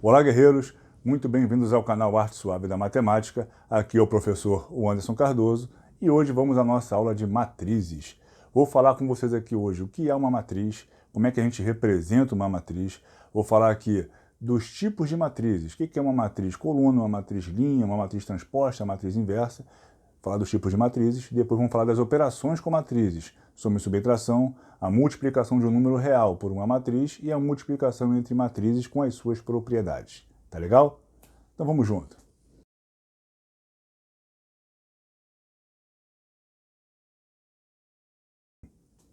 Olá, guerreiros! Muito bem-vindos ao canal Arte Suave da Matemática. Aqui é o professor Anderson Cardoso e hoje vamos à nossa aula de matrizes. Vou falar com vocês aqui hoje o que é uma matriz, como é que a gente representa uma matriz. Vou falar aqui dos tipos de matrizes. O que é uma matriz coluna, uma matriz linha, uma matriz transposta, uma matriz inversa. Falar dos tipos de matrizes. Depois vamos falar das operações com matrizes. Soma e subtração, a multiplicação de um número real por uma matriz e a multiplicação entre matrizes com as suas propriedades. Tá legal? Então vamos junto.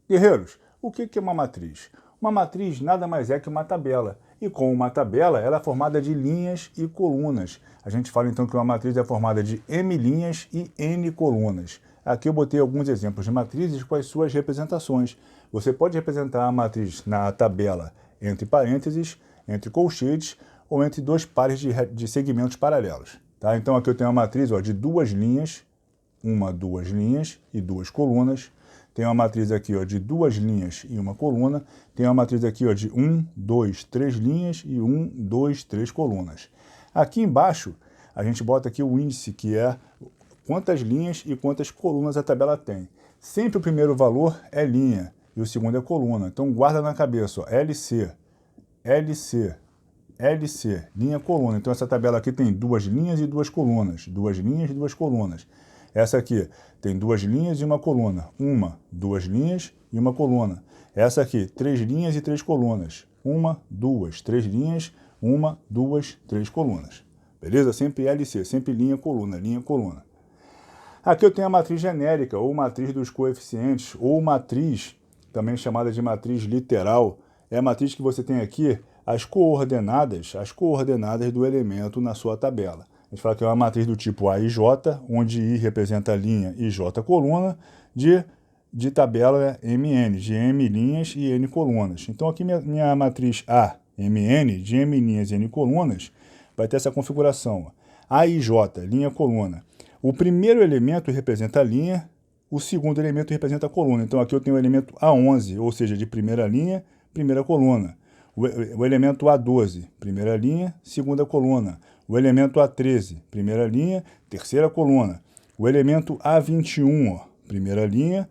Guerreiros, o que é uma matriz? Uma matriz nada mais é que uma tabela. E com uma tabela, ela é formada de linhas e colunas. A gente fala então que uma matriz é formada de m linhas e n colunas. Aqui eu botei alguns exemplos de matrizes com as suas representações. Você pode representar a matriz na tabela entre parênteses, entre colchetes ou entre dois pares de segmentos paralelos. Tá? Então aqui eu tenho uma matriz de duas linhas, duas linhas e duas colunas. Tem uma matriz aqui de duas linhas e uma coluna. Tem uma matriz aqui de 1, 2, 3 linhas e 1, 2, 3 colunas. Aqui embaixo a gente bota aqui o índice, que é quantas linhas e quantas colunas a tabela tem. Sempre o primeiro valor é linha e o segundo é coluna. Então guarda na cabeça, LC, LC, LC, linha, coluna. Então essa tabela aqui tem duas linhas e duas colunas. Duas linhas e duas colunas. Essa aqui tem duas linhas e uma coluna. Uma, duas linhas e uma coluna. Essa aqui, três linhas e três colunas. Uma, duas, três linhas, uma, duas, três colunas. Beleza? Sempre LC, sempre linha, coluna, linha, coluna. Aqui eu tenho a matriz genérica, ou matriz dos coeficientes, ou matriz, também chamada de matriz literal. É a matriz que você tem aqui as coordenadas do elemento na sua tabela. A gente fala que é uma matriz do tipo A e J, onde I representa linha e J coluna, de tabela MN, de M linhas e N colunas. Então aqui minha matriz A, MN, de M linhas e N colunas, vai ter essa configuração. A e J, linha, coluna. O primeiro elemento representa a linha, o segundo elemento representa a coluna. Então aqui eu tenho o elemento A11, ou seja, de primeira linha, primeira coluna. O elemento A12, primeira linha, segunda coluna. O elemento A13, primeira linha, terceira coluna. O elemento A21, primeira linha,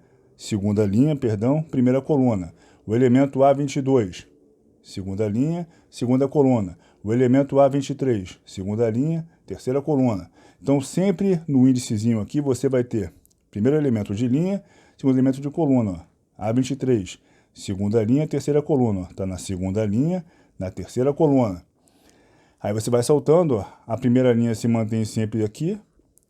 primeira coluna. O elemento A22, segunda linha, segunda coluna. O elemento A23, segunda linha, terceira coluna. Então sempre no índicezinho aqui você vai ter primeiro elemento de linha, segundo elemento de coluna. A23, segunda linha, terceira coluna. Está na segunda linha, na terceira coluna. Aí você vai saltando, a primeira linha se mantém sempre aqui,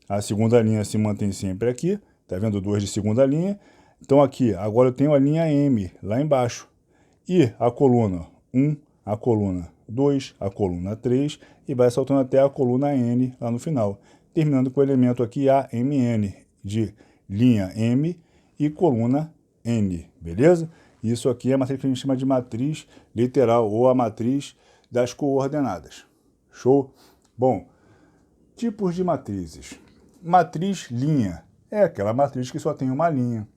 a segunda linha se mantém sempre aqui, tá vendo? Duas de segunda linha. Então aqui, agora eu tenho a linha M lá embaixo. E a coluna 1, a coluna 2, a coluna 3 e vai saltando até a coluna N lá no final. Terminando com o elemento aqui AMN, de linha M e coluna N, beleza? Isso aqui é a matriz que a gente chama de matriz literal, ou a matriz das coordenadas. Show? Bom, tipos de matrizes. Matriz linha é aquela matriz que só tem uma linha.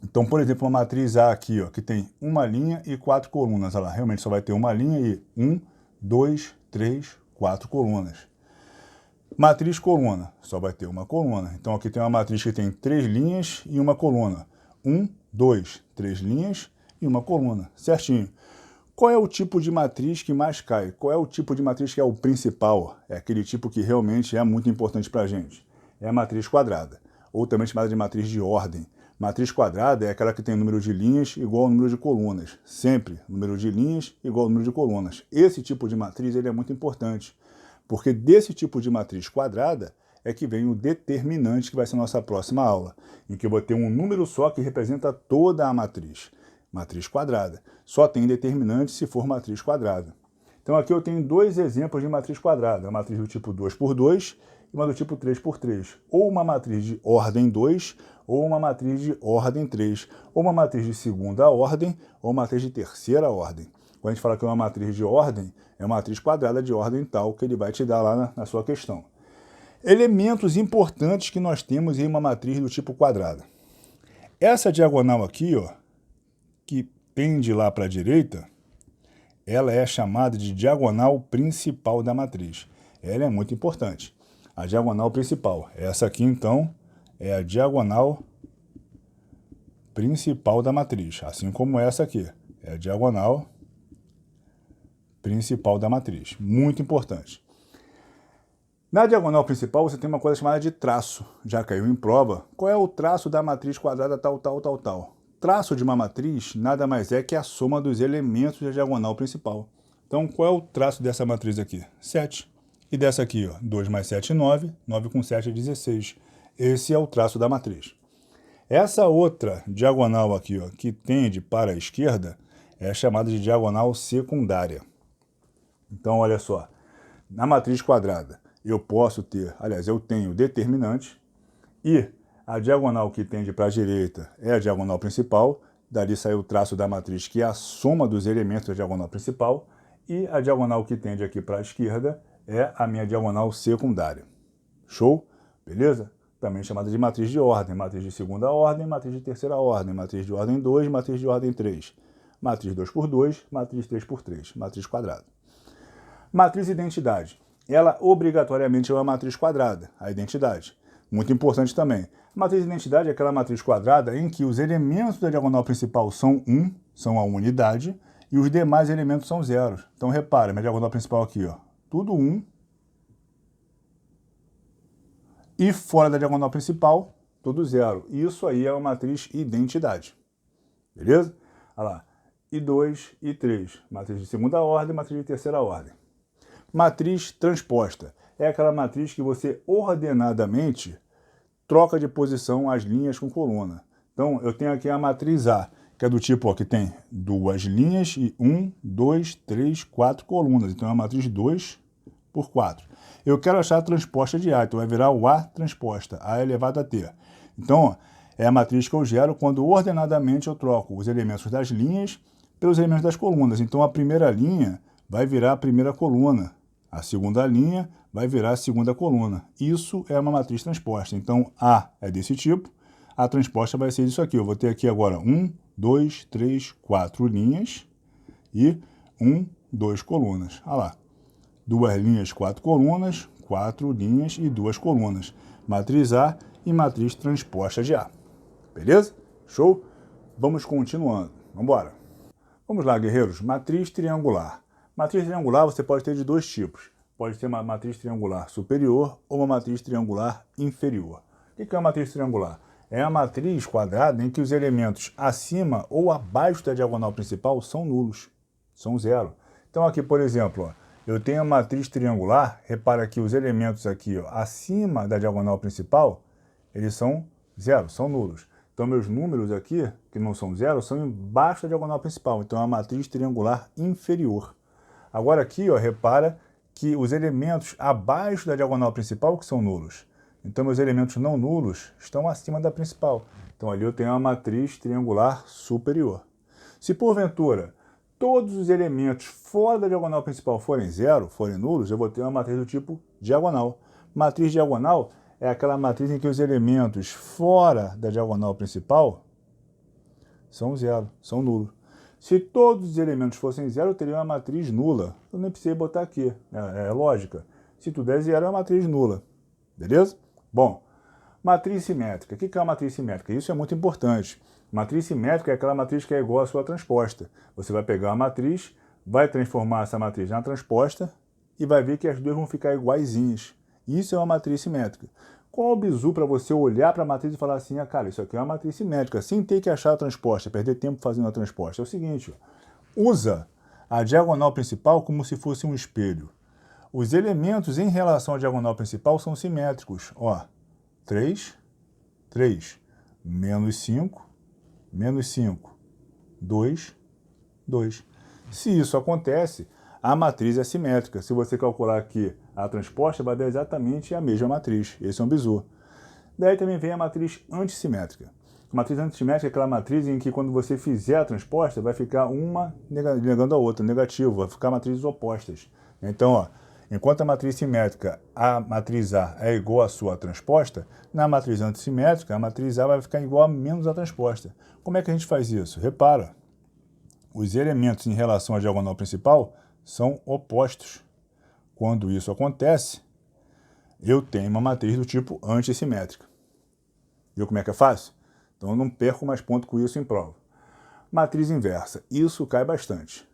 Então, por exemplo, uma matriz A aqui, que tem uma linha e quatro colunas. Ela realmente só vai ter uma linha e 1, 2, 3, 4 colunas. Matriz coluna, só vai ter uma coluna. Então aqui tem uma matriz que tem 3 linhas e uma coluna. 1, 2, 3 linhas e uma coluna. Certinho. Qual é o tipo de matriz que mais cai? Qual é o tipo de matriz que é o principal? É aquele tipo que realmente é muito importante para a gente. É a matriz quadrada, ou também chamada de matriz de ordem. Matriz quadrada é aquela que tem número de linhas igual ao número de colunas. Sempre número de linhas igual ao número de colunas. Esse tipo de matriz ele é muito importante, porque desse tipo de matriz quadrada é que vem o determinante, que vai ser a nossa próxima aula, em que eu vou ter um número só que representa toda a matriz. Matriz quadrada. Só tem determinante se for matriz quadrada. Então aqui eu tenho dois exemplos de matriz quadrada. A matriz do tipo 2×2 e uma do tipo 3×3. Ou uma matriz de ordem 2, ou uma matriz de ordem 3. Ou uma matriz de segunda ordem, ou uma matriz de terceira ordem. Quando a gente fala que é uma matriz de ordem, é uma matriz quadrada de ordem tal que ele vai te dar lá na sua questão. Elementos importantes que nós temos em uma matriz do tipo quadrada. Essa diagonal aqui, que pende lá para a direita, ela é chamada de diagonal principal da matriz. Ela é muito importante. A diagonal principal. Essa aqui, então, é a diagonal principal da matriz. Assim como essa aqui. É a diagonal principal da matriz. Muito importante. Na diagonal principal, você tem uma coisa chamada de traço. Já caiu em prova. Qual é o traço da matriz quadrada tal, tal, tal, tal? Traço de uma matriz nada mais é que a soma dos elementos da diagonal principal. Então, qual é o traço dessa matriz aqui? 7. E dessa aqui, ó, 2 mais 7, 9. 9 com 7 é 16. Esse é o traço da matriz. Essa outra diagonal aqui, ó, que tende para a esquerda, é chamada de diagonal secundária. Então, olha só. Na matriz quadrada, eu posso ter, aliás, eu tenho determinante e a diagonal que tende para a direita é a diagonal principal, dali sai o traço da matriz, que é a soma dos elementos da diagonal principal, e a diagonal que tende aqui para a esquerda é a minha diagonal secundária. Show? Beleza? Também chamada de matriz de ordem, matriz de segunda ordem, matriz de terceira ordem, matriz de ordem 2, matriz de ordem 3, matriz 2 por 2, matriz 3 por 3, matriz quadrada. Matriz identidade. Ela obrigatoriamente é uma matriz quadrada, a identidade. Muito importante também. Matriz de identidade é aquela matriz quadrada em que os elementos da diagonal principal são 1, são a unidade, e os demais elementos são zeros. Então, repara, minha diagonal principal aqui, ó, tudo 1. E fora da diagonal principal, tudo 0. Isso aí é uma matriz identidade. Beleza? Olha lá. E 2 e 3. Matriz de segunda ordem, matriz de terceira ordem. Matriz transposta. É aquela matriz que você ordenadamente troca de posição as linhas com coluna. Então, eu tenho aqui a matriz A, que é do tipo, ó, que tem duas linhas e 1, 2, 3, 4 colunas. Então, é uma matriz 2 por 4. Eu quero achar a transposta de A, então vai virar o A transposta, A elevado a T. Então, ó, é a matriz que eu gero quando ordenadamente eu troco os elementos das linhas pelos elementos das colunas. Então, a primeira linha vai virar a primeira coluna. A segunda linha vai virar a segunda coluna. Isso é uma matriz transposta. Então, A é desse tipo, a transposta vai ser isso aqui. Eu vou ter aqui agora 1, 2, 3, 4 linhas e 1, 2 colunas. Olha lá. 2 linhas, 4 colunas, 4 linhas e 2 colunas. Matriz A e matriz transposta de A. Beleza? Show? Vamos continuando. Vamos embora. Vamos lá, guerreiros. Matriz triangular. Matriz triangular você pode ter de dois tipos. Pode ter uma matriz triangular superior ou uma matriz triangular inferior. O que é uma matriz triangular? É a matriz quadrada em que os elementos acima ou abaixo da diagonal principal são nulos, são zero. Então aqui, por exemplo, ó, eu tenho a matriz triangular, repara que os elementos aqui, ó, acima da diagonal principal, eles são zero, são nulos. Então meus números aqui, que não são zero, são embaixo da diagonal principal. Então é a matriz triangular inferior. Agora aqui, ó, repara que os elementos abaixo da diagonal principal que são nulos. Então meus elementos não nulos estão acima da principal. Então ali eu tenho uma matriz triangular superior. Se porventura todos os elementos fora da diagonal principal forem zero, forem nulos, eu vou ter uma matriz do tipo diagonal. Matriz diagonal é aquela matriz em que os elementos fora da diagonal principal são zero, são nulos. Se todos os elementos fossem zero, eu teria uma matriz nula. Eu nem precisei botar aqui, é lógica. Se tudo é zero, é uma matriz nula. Beleza? Bom, matriz simétrica. O que é uma matriz simétrica? Isso é muito importante. Matriz simétrica é aquela matriz que é igual à sua transposta. Você vai pegar a matriz, vai transformar essa matriz na transposta e vai ver que as duas vão ficar iguaizinhas. Isso é uma matriz simétrica. Qual é o bizu para você olhar para a matriz e falar assim, ah, cara, isso aqui é uma matriz simétrica, sem ter que achar a transposta, perder tempo fazendo a transposta? É o seguinte, ó, usa a diagonal principal como se fosse um espelho. Os elementos em relação à diagonal principal são simétricos. Ó, 3, 3, menos 5, 2, 2. Se isso acontece, a matriz é simétrica. Se você calcular aqui a transposta, vai dar exatamente a mesma matriz. Esse é um bizu. Daí também vem a matriz antissimétrica. A matriz antissimétrica é aquela matriz em que quando você fizer a transposta, vai ficar uma negando a outra, negativo, vai ficar matrizes opostas. Então, ó, enquanto a matriz simétrica, a matriz A é igual à sua transposta, na matriz antissimétrica, a matriz A vai ficar igual a menos a transposta. Como é que a gente faz isso? Repara, os elementos em relação à diagonal principal são opostos. Quando isso acontece, eu tenho uma matriz do tipo antissimétrica. Viu como é que é fácil? Então eu não perco mais ponto com isso em prova. Matriz inversa, isso cai bastante.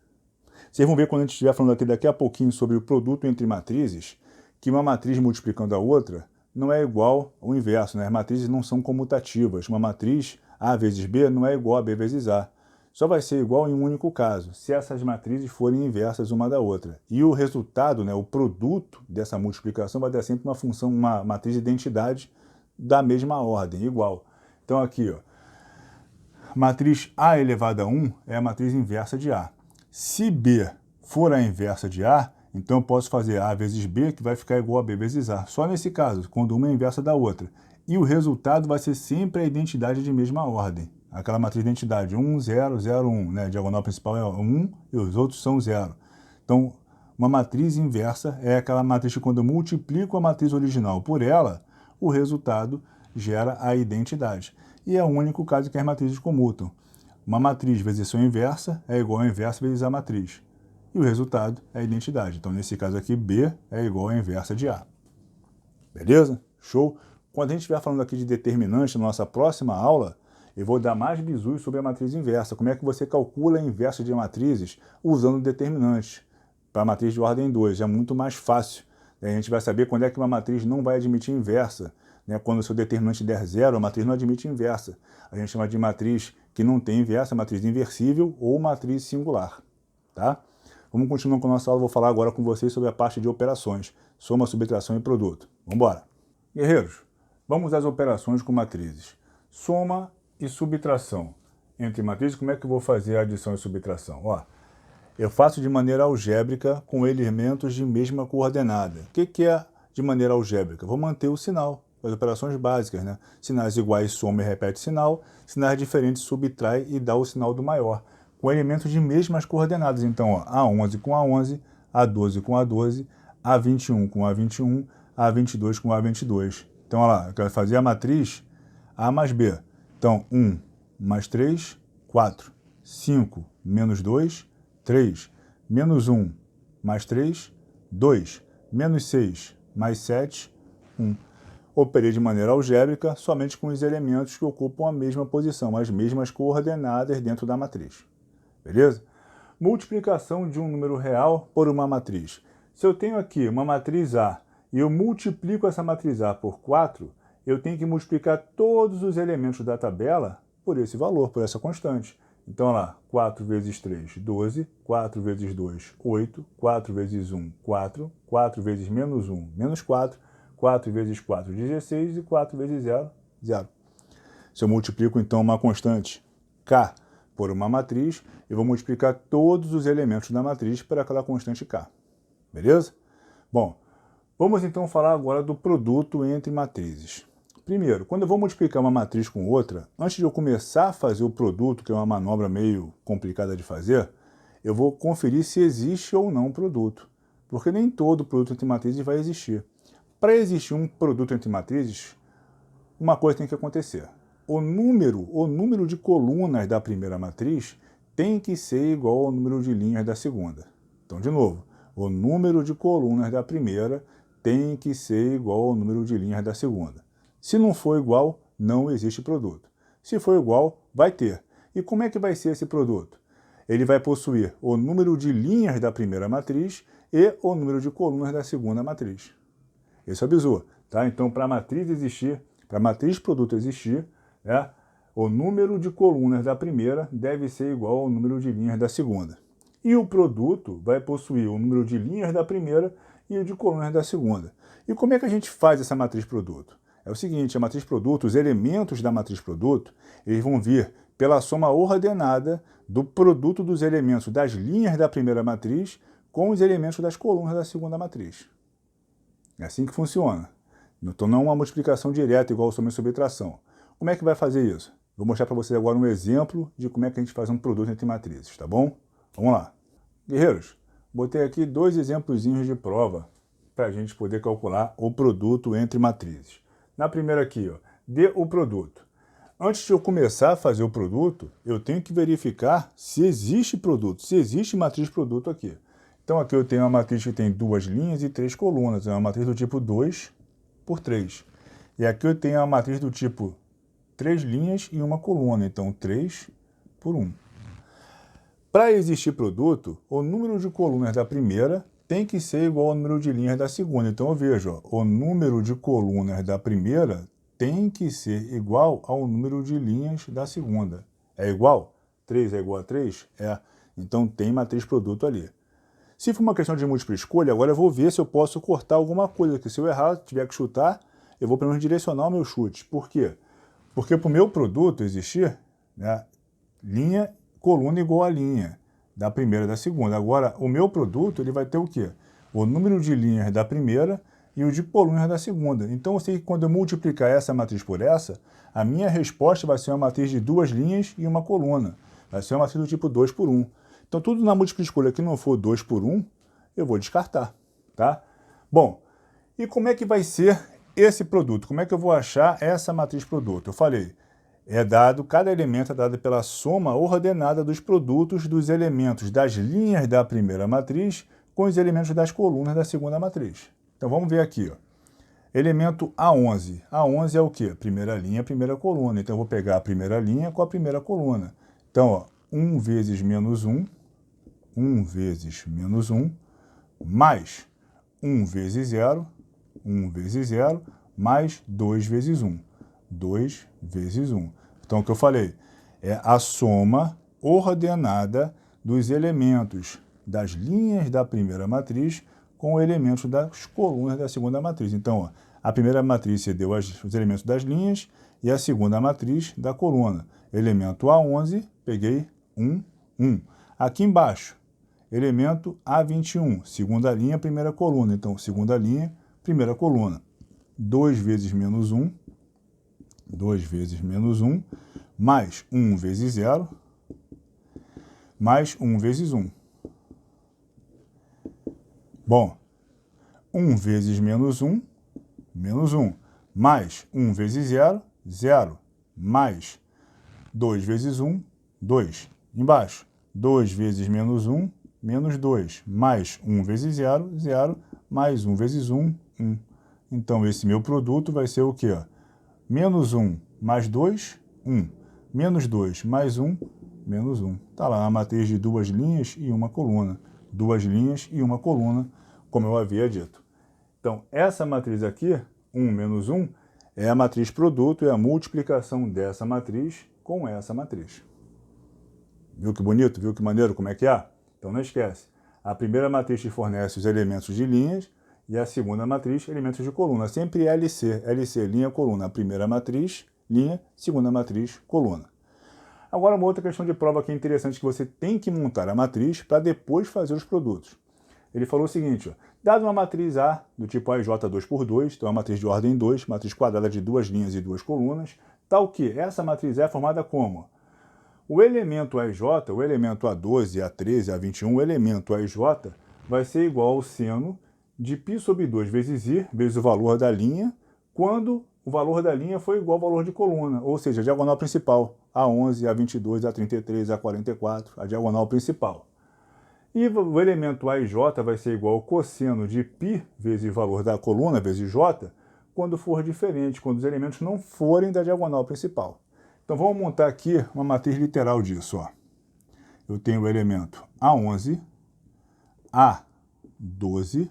Vocês vão ver quando a gente estiver falando aqui daqui a pouquinho sobre o produto entre matrizes, que uma matriz multiplicando a outra não é igual ao inverso, né? As matrizes não são comutativas. Uma matriz A vezes B não é igual a B vezes A. Só vai ser igual em um único caso, se essas matrizes forem inversas uma da outra. E o resultado, né, o produto dessa multiplicação vai dar sempre uma função, uma matriz de identidade da mesma ordem, igual. Então aqui, ó, matriz A elevado a 1 é a matriz inversa de A. Se B for a inversa de A, então eu posso fazer A vezes B, que vai ficar igual a B vezes A. Só nesse caso, quando uma é inversa da outra. E o resultado vai ser sempre a identidade de mesma ordem. Aquela matriz de identidade 1, 0, 0, 1. Né? A diagonal principal é 1 e os outros são 0. Então, uma matriz inversa é aquela matriz que quando eu multiplico a matriz original por ela, o resultado gera a identidade. E é o único caso que as matrizes comutam. Uma matriz vezes sua inversa é igual a inversa vezes a matriz. E o resultado é a identidade. Então, nesse caso aqui, B é igual a inversa de A. Beleza? Show? Quando a gente estiver falando aqui de determinante na nossa próxima aula, eu vou dar mais bizus sobre a matriz inversa. Como é que você calcula a inversa de matrizes usando determinantes para a matriz de ordem 2. É muito mais fácil. A gente vai saber quando é que uma matriz não vai admitir inversa. Quando o seu determinante der zero, a matriz não admite inversa. A gente chama de matriz que não tem inversa, matriz inversível ou matriz singular. Tá? Vamos continuar com a nossa aula. Vou falar agora com vocês sobre a parte de operações. Soma, subtração e produto. Vamos embora. Guerreiros, vamos às operações com matrizes. Soma e subtração. Entre matrizes, como é que eu vou fazer a adição e subtração? Ó, eu faço de maneira algébrica com elementos de mesma coordenada. O que é de maneira algébrica? Vou manter o sinal, as operações básicas, né? Sinais iguais soma e repete sinal, sinais diferentes subtrai e dá o sinal do maior, com elementos de mesmas coordenadas. Então, ó, A11 com A11, A12 com A12, A21 com A21, A22 com A22. Então, olha lá, eu quero fazer a matriz A mais B. Então, 1 mais 3, 4. 5 menos 2, 3. Menos 1 mais 3, 2. Menos 6 mais 7, 1. Operei de maneira algébrica somente com os elementos que ocupam a mesma posição, as mesmas coordenadas dentro da matriz. Beleza? Multiplicação de um número real por uma matriz. Se eu tenho aqui uma matriz A e eu multiplico essa matriz A por 4, eu tenho que multiplicar todos os elementos da tabela por esse valor, por essa constante. Então, olha lá, 4 vezes 3, 12, 4 vezes 2, 8, 4 vezes 1, 4, 4 vezes menos 1, menos 4, 4 vezes 4, 16 e 4 vezes 0, 0. Se eu multiplico, então, uma constante K por uma matriz, eu vou multiplicar todos os elementos da matriz por aquela constante K. Beleza? Bom, vamos então falar agora do produto entre matrizes. Primeiro, quando eu vou multiplicar uma matriz com outra, antes de eu começar a fazer o produto, que é uma manobra meio complicada de fazer, eu vou conferir se existe ou não um produto. Porque nem todo produto entre matrizes vai existir. Para existir um produto entre matrizes, uma coisa tem que acontecer. O número de colunas da primeira matriz tem que ser igual ao número de linhas da segunda. Então, de novo, o número de colunas da primeira tem que ser igual ao número de linhas da segunda. Se não for igual, não existe produto. Se for igual, vai ter. E como é que vai ser esse produto? Ele vai possuir o número de linhas da primeira matriz e o número de colunas da segunda matriz. Esse é o bizu, tá? Então, para a matriz existir, para a matriz produto existir, o número de colunas da primeira deve ser igual ao número de linhas da segunda. E o produto vai possuir o número de linhas da primeira e o de colunas da segunda. E como é que a gente faz essa matriz produto? É o seguinte, a matriz produto, os elementos da matriz produto, eles vão vir pela soma ordenada do produto dos elementos das linhas da primeira matriz com os elementos das colunas da segunda matriz. É assim que funciona. Então não é uma multiplicação direta igual soma e subtração. Como é que vai fazer isso? Vou mostrar para vocês agora um exemplo de como é que a gente faz um produto entre matrizes, tá bom? Vamos lá. Guerreiros, botei aqui 2 exemplozinhos de prova para a gente poder calcular o produto entre matrizes. Na primeira aqui, ó, dê o produto. Antes de eu começar a fazer o produto, eu tenho que verificar se existe produto, se existe matriz produto aqui. Então aqui eu tenho uma matriz que tem 2 linhas e 3 colunas, é uma matriz do tipo 2 por 3. E aqui eu tenho a matriz do tipo 3 linhas e uma coluna, então 3 por 1. Para existir produto, o número de colunas da primeira tem que ser igual ao número de linhas da segunda. Então eu vejo, ó, o número de colunas da primeira tem que ser igual ao número de linhas da segunda. É igual? 3 é igual a 3? É. Então tem matriz produto ali. Se for uma questão de múltipla escolha, agora eu vou ver se eu posso cortar alguma coisa, que se eu errar, tiver que chutar, eu vou pelo menos direcionar o meu chute. Por quê? Porque para o meu produto existir, né, linha, coluna igual a linha da primeira e da segunda. Agora, o meu produto ele vai ter o quê? O número de linhas da primeira e o de colunas da segunda. Então, eu sei que quando eu multiplicar essa matriz por essa, a minha resposta vai ser uma matriz de 2 linhas e uma coluna. Vai ser uma matriz do tipo 2 por 1. Então, tudo na múltipla escolha que não for 2 por 1, eu vou descartar, tá? Bom, e como é que vai ser esse produto? Como é que eu vou achar essa matriz produto? Eu falei, cada elemento é dado pela soma ordenada dos produtos dos elementos das linhas da primeira matriz com os elementos das colunas da segunda matriz. Então vamos ver aqui, ó. Elemento A11. A11 é o quê? Primeira linha, primeira coluna. Então eu vou pegar a primeira linha com a primeira coluna. Então, ó, 1 vezes menos 1, 1 vezes menos 1, mais 1 vezes 0, 1 vezes 0, mais 2 vezes 1. 2 vezes 1. Então, o que eu falei é a soma ordenada dos elementos das linhas da primeira matriz com o elemento das colunas da segunda matriz. Então, ó, a primeira matriz cedeu os elementos das linhas e a segunda matriz da coluna. Elemento A11, peguei 1, 1. Aqui embaixo, elemento A21, segunda linha, primeira coluna. Então, segunda linha, primeira coluna. 2 vezes menos 1, 2 vezes menos 1, mais 1 vezes 0, mais 1 vezes 1. Bom, 1 vezes menos 1, menos 1, mais 1 vezes 0, 0, mais 2 vezes 1, 2. Embaixo, 2 vezes menos 1, menos 2, mais 1 vezes 0, 0, mais 1 vezes 1, 1. Então, esse meu produto vai ser o quê? Menos 1 mais 2, 1. Menos 2 mais 1, menos 1. Está lá a matriz de 2 linhas e uma coluna. 2 linhas e uma coluna, como eu havia dito. Então, essa matriz aqui, 1 menos 1, é a matriz produto, é a multiplicação dessa matriz com essa matriz. Viu que bonito? Viu que maneiro? Como é que é? Então, não esquece. A primeira matriz te fornece os elementos de linhas e a segunda matriz, elementos de coluna. Sempre LC. LC, linha, coluna. A primeira matriz, linha, segunda matriz, coluna. Agora, uma outra questão de prova que é interessante, que você tem que montar a matriz para depois fazer os produtos. Ele falou o seguinte, ó, dado uma matriz A, do tipo AJ 2x2, então é uma matriz de ordem 2, matriz quadrada de 2 linhas e 2 colunas, tal que essa matriz é formada como? O elemento AJ, o elemento A12, A13, A21, o elemento AJ vai ser igual ao seno de π sobre 2 vezes I, vezes o valor da linha, quando o valor da linha for igual ao valor de coluna, ou seja, a diagonal principal, A11, A22, A33, A44, a diagonal principal. E o elemento AJ vai ser igual ao cosseno de π vezes o valor da coluna, vezes J, quando for diferente, quando os elementos não forem da diagonal principal. Então vamos montar aqui uma matriz literal disso. Ó. Eu tenho o elemento A11, A12,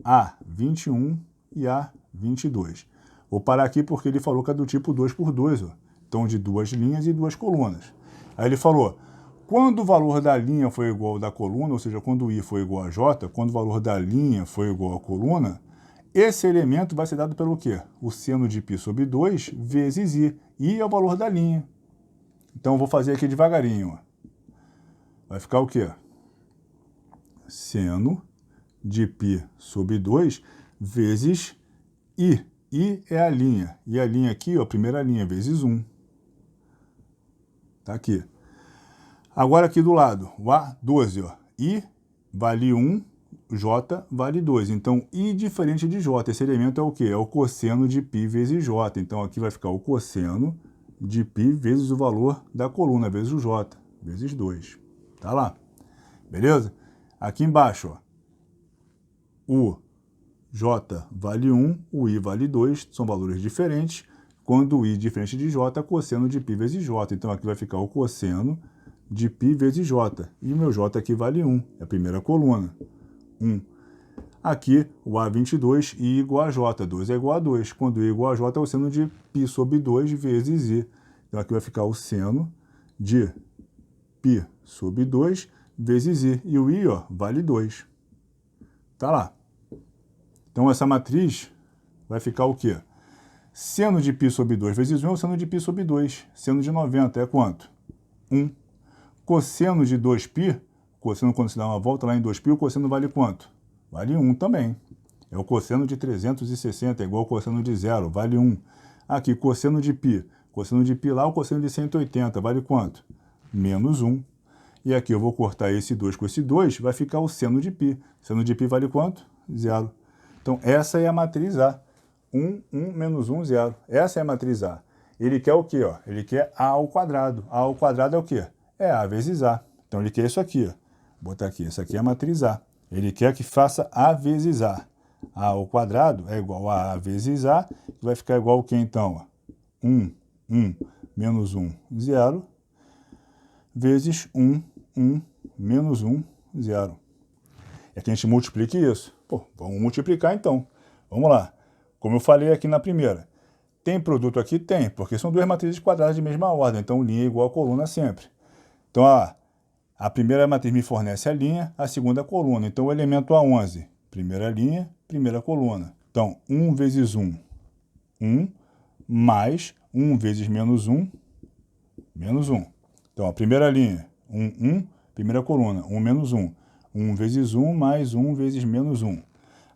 A21 e A22. Vou parar aqui porque ele falou que é do tipo 2x2, ó. Então de 2 linhas e 2 colunas. Aí ele falou, quando o valor da linha for igual ao da coluna, ou seja, quando I for igual a J, quando o valor da linha for igual à coluna, esse elemento vai ser dado pelo quê? O seno de π sobre 2 vezes I. I é o valor da linha. Então eu vou fazer aqui devagarinho. Ó. Vai ficar o quê? Seno de π sobre 2 vezes I. I é a linha. E a linha aqui, ó, a primeira linha, vezes 1. Tá aqui. Agora aqui do lado, o A12, ó. I vale 1, J vale 2. Então, I diferente de J. Esse elemento é o quê? É o cosseno de π vezes J. Então, aqui vai ficar o cosseno de π vezes o valor da coluna, vezes o j, vezes 2. Tá lá. Beleza? Aqui embaixo, ó, o j vale 1, o i vale 2, são valores diferentes. Quando o i diferente de j, cosseno de π vezes j. Então aqui vai ficar o cosseno de π vezes j. E o meu j aqui vale 1, é a primeira coluna. 1. Aqui, o A22, I igual a J. 2 é igual a 2. Quando I é igual a J, é o seno de π sobre 2 vezes I. Então, aqui vai ficar o seno de π sobre 2 vezes I. E o I, ó, vale 2. Tá lá. Então, essa matriz vai ficar o quê? Seno de π sobre 2 vezes 1 é o seno de π sobre 2. Seno de 90 é quanto? 1. Cosseno de 2π, cosseno quando se dá uma volta lá em 2π, o cosseno vale quanto? Vale 1 também. É o cosseno de 360, é igual ao cosseno de 0, vale 1. Aqui, cosseno de π. Cosseno de π lá, o cosseno de 180, vale quanto? Menos 1. E aqui eu vou cortar esse 2 com esse 2, vai ficar o seno de π. Seno de π vale quanto? 0. Então, essa é a matriz A. 1, 1, menos 1, 0. Essa é a matriz A. Ele quer o quê? Ó? Ele quer A ao quadrado. A ao quadrado é o quê? É A vezes A. Então, ele quer isso aqui. Ó. Vou botar aqui. Essa aqui é a matriz A. Ele quer que faça A vezes A. A ao quadrado é igual a vezes A, que vai ficar igual ao que então? 1, 1, menos 1, 0, vezes 1, 1, menos 1, 0. É que a gente multiplique isso. Pô, vamos multiplicar então. Vamos lá. Como eu falei aqui na primeira. Tem produto aqui? Tem, porque são duas matrizes quadradas de mesma ordem. Então, linha é igual a coluna sempre. Então, a primeira matriz me fornece a linha, a segunda a coluna. Então, o elemento A11, primeira linha, primeira coluna. Então, 1 vezes 1, 1, mais 1 vezes menos 1, menos 1. Então, a primeira linha, 1, 1, primeira coluna, 1 menos 1. 1 vezes 1 mais 1 vezes menos 1.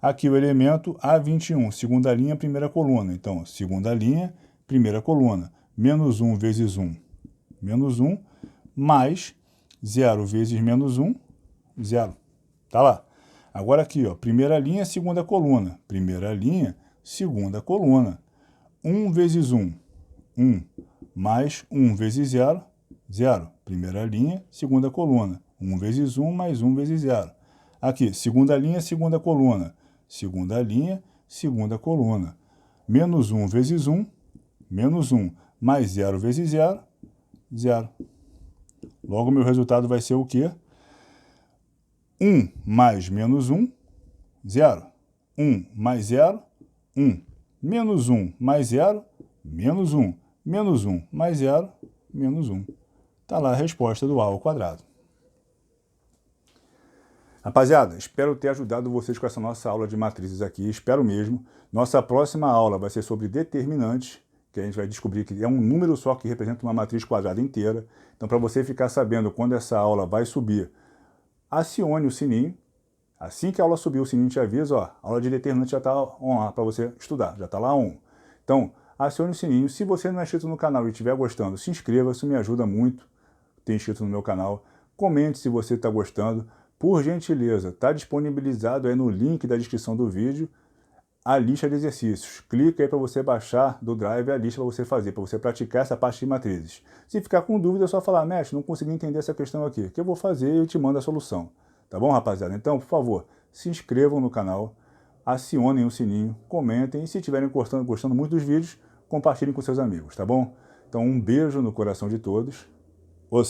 Aqui o elemento A21, segunda linha, primeira coluna. Então, segunda linha, primeira coluna. Menos 1 vezes 1, menos 1, mais 0 vezes menos 1, 0. Tá lá. Agora aqui, ó, primeira linha, segunda coluna. Primeira linha, segunda coluna. 1 vezes 1, 1, mais 1 vezes 0, 0. Primeira linha, segunda coluna. 1 vezes 1 mais 1 vezes 0. Aqui, segunda linha, segunda coluna. Segunda linha, segunda coluna. Menos 1 vezes 1, menos 1, mais 0 vezes 0, 0. Logo, meu resultado vai ser o quê? 1 mais menos 1, 0. 1 mais 0, 1. Menos 1 mais 0, menos 1. Menos 1 mais 0, menos 1. Está lá a resposta do A ao quadrado. Rapaziada, espero ter ajudado vocês com essa nossa aula de matrizes aqui, espero mesmo. Nossa próxima aula vai ser sobre determinantes, que a gente vai descobrir que é um número só que representa uma matriz quadrada inteira. Então, para você ficar sabendo quando essa aula vai subir, acione o sininho. Assim que a aula subir, o sininho te avisa, ó, a aula de determinante já está lá para você estudar, já está lá on. Então, acione o sininho. Se você não é inscrito no canal e estiver gostando, se inscreva, isso me ajuda muito, ter inscrito no meu canal. Comente se você está gostando. Por gentileza, está disponibilizado aí no link da descrição do vídeo a lista de exercícios. Clica aí para você baixar do Drive a lista para você fazer, para você praticar essa parte de matrizes. Se ficar com dúvida, é só falar, mestre, não consegui entender essa questão aqui, que eu vou fazer e eu te mando a solução. Tá bom, rapaziada? Então, por favor, se inscrevam no canal, acionem o sininho, comentem e se estiverem gostando muito dos vídeos, compartilhem com seus amigos, tá bom? Então, um beijo no coração de todos. Os